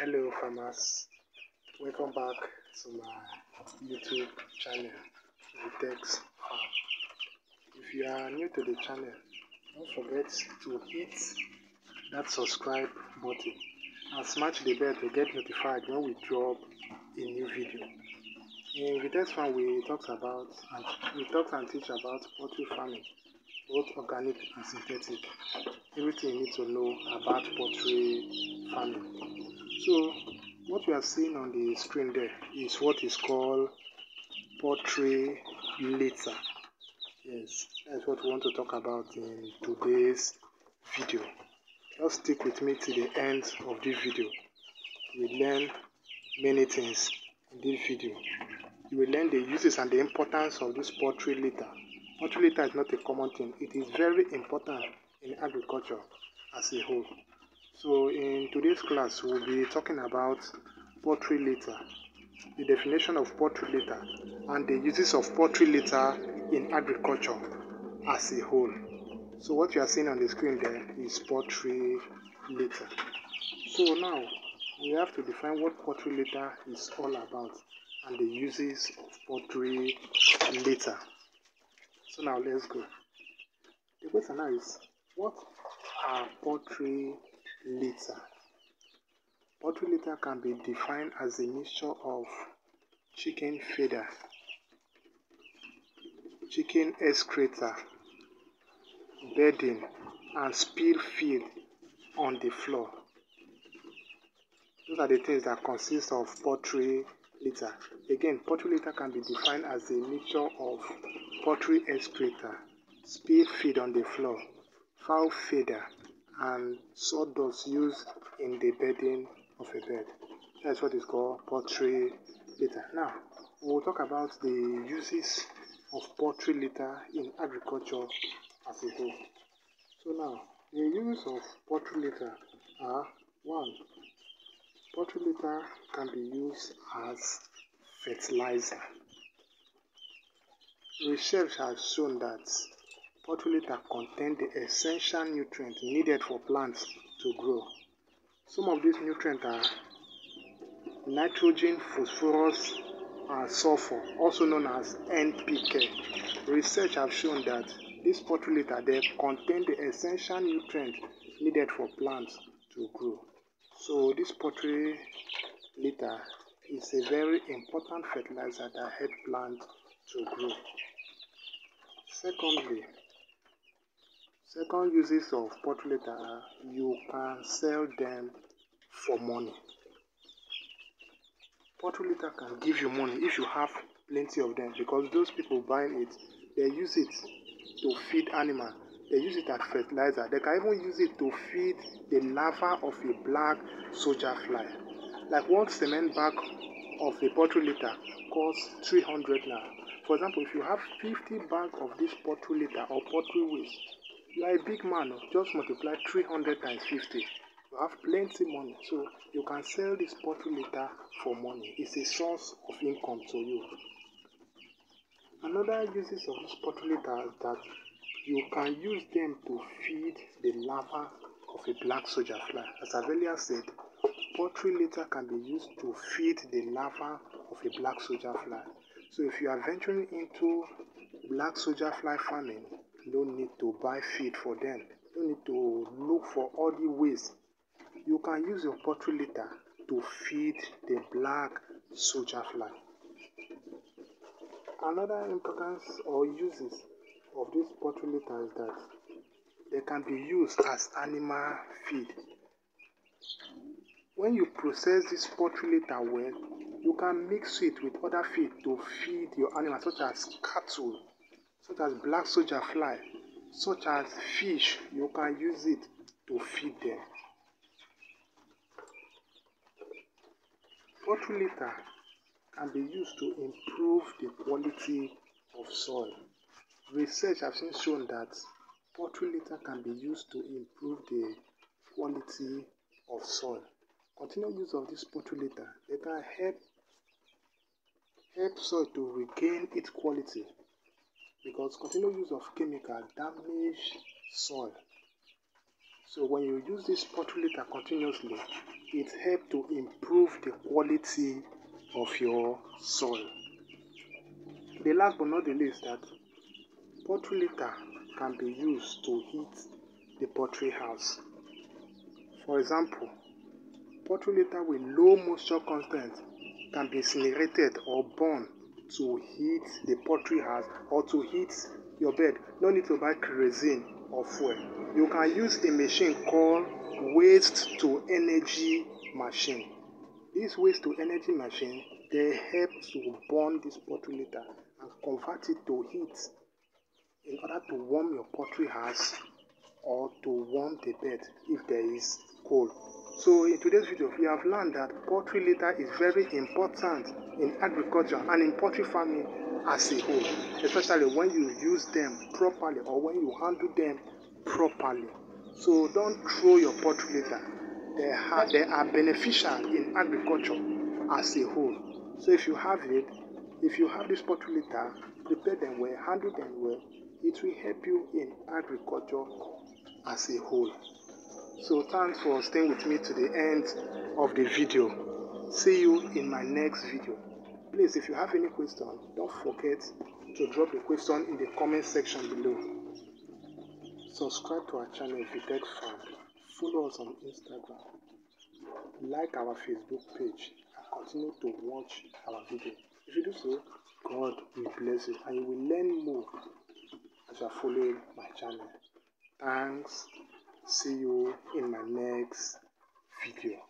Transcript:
Hello farmers, welcome back to my YouTube channel, Vitex Farm. If you are new to the channel, don't forget to hit that subscribe button and smash the bell to get notified when we drop a new video. In Vitex Farm, we talk and teach about poultry farming, both organic and synthetic. Everything you need to know about poultry farming. So what you are seeing on the screen there is what is called poultry litter. Yes, that's what we want to talk about in today's video. Just stick with me till the end of this video. You will learn many things in this video. You will learn the uses and the importance of this poultry litter. Poultry litter is not a common thing. It is very important in agriculture as a whole. So in today's class, we'll be talking about poultry litter, the definition of poultry litter, and the uses of poultry litter in agriculture as a whole. So what you are seeing on the screen there is poultry litter. So now we have to define what poultry litter is all about and the uses of poultry litter. So now let's go. The question now is, what are poultry litter? Poultry litter can be defined as a mixture of chicken feeder, chicken excreta, bedding, and spilled feed on the floor. Those are the things that consist of poultry litter. Again, poultry litter can be defined as a mixture of poultry excreta, spilled feed on the floor, fowl feeder, and sawdust used in the bedding of a bed. That's what is called poultry litter. Now, we'll talk about the uses of poultry litter in agriculture as a whole. So now, the uses of poultry litter are: 1. Poultry litter can be used as fertilizer. Research has shown that poultry litter contains the essential nutrients needed for plants to grow. Some of these nutrients are nitrogen, phosphorus, and sulfur, also known as NPK. Research have shown that this poultry litter contain the essential nutrients needed for plants to grow. So this poultry litter is a very important fertilizer that helps plants to grow. Second uses of poultry litter are: you can sell them for money. Poultry litter can give you money if you have plenty of them, because those people buying it, they use it to feed animals. They use it as fertilizer. They can even use it to feed the larva of a black soldier fly. Like one cement bag of a poultry litter costs 300 naira. For example, if you have 50 bags of this poultry litter or poultry waste, you are a big man. Just multiply 300 times 50. You have plenty money. So you can sell this poultry litter for money. It's a source of income to you. Another uses of this poultry litter is that you can use them to feed the larva of a black soldier fly. As I've earlier said, poultry litter can be used to feed the larva of a black soldier fly. So if you are venturing into black soldier fly farming, you don't need to buy feed for them. You don't need to look for all the waste. You can use your poultry litter to feed the black soldier fly. Another importance or uses of this poultry litter is that they can be used as animal feed. When you process this poultry litter well, you can mix it with other feed to feed your animals, such as cattle, such as black soldier fly, such as fish. You can use it to feed them. Poultry litter can be used to improve the quality of soil. Research has shown that poultry litter can be used to improve the quality of soil. Continued use of this poultry litter, they can help soil to regain its quality, because continued use of chemicals damage soil. So when you use this poultry litter continuously, it helps to improve the quality of your soil. The last but not the least, that poultry litter can be used to heat the poultry house. For example, poultry litter with low moisture content can be incinerated or burned to heat the poultry house or to heat your bed. No need to buy kerosene or fuel. You can use a machine called waste to energy machine. This waste to energy machine, they help to burn this poultry litter and convert it to heat in order to warm your poultry house or to warm the bed if there is cold. So in today's video, we have learned that poultry litter is very important in agriculture and in poultry farming as a whole, especially when you use them properly or when you handle them properly. So don't throw your poultry litter. They are beneficial in agriculture as a whole. So if you have this poultry litter, prepare them well, handle them well, it will help you in agriculture as a whole. So thanks for staying with me to the end of the video. See you in my next video. Please, if you have any question, don't forget to drop the question in the comment section below. Subscribe to our channel Vitex Farm. Follow us on Instagram. Like our Facebook page and continue to watch our video. If you do so, God will bless you and you will learn more as you are following my channel. Thanks. See you in my next video.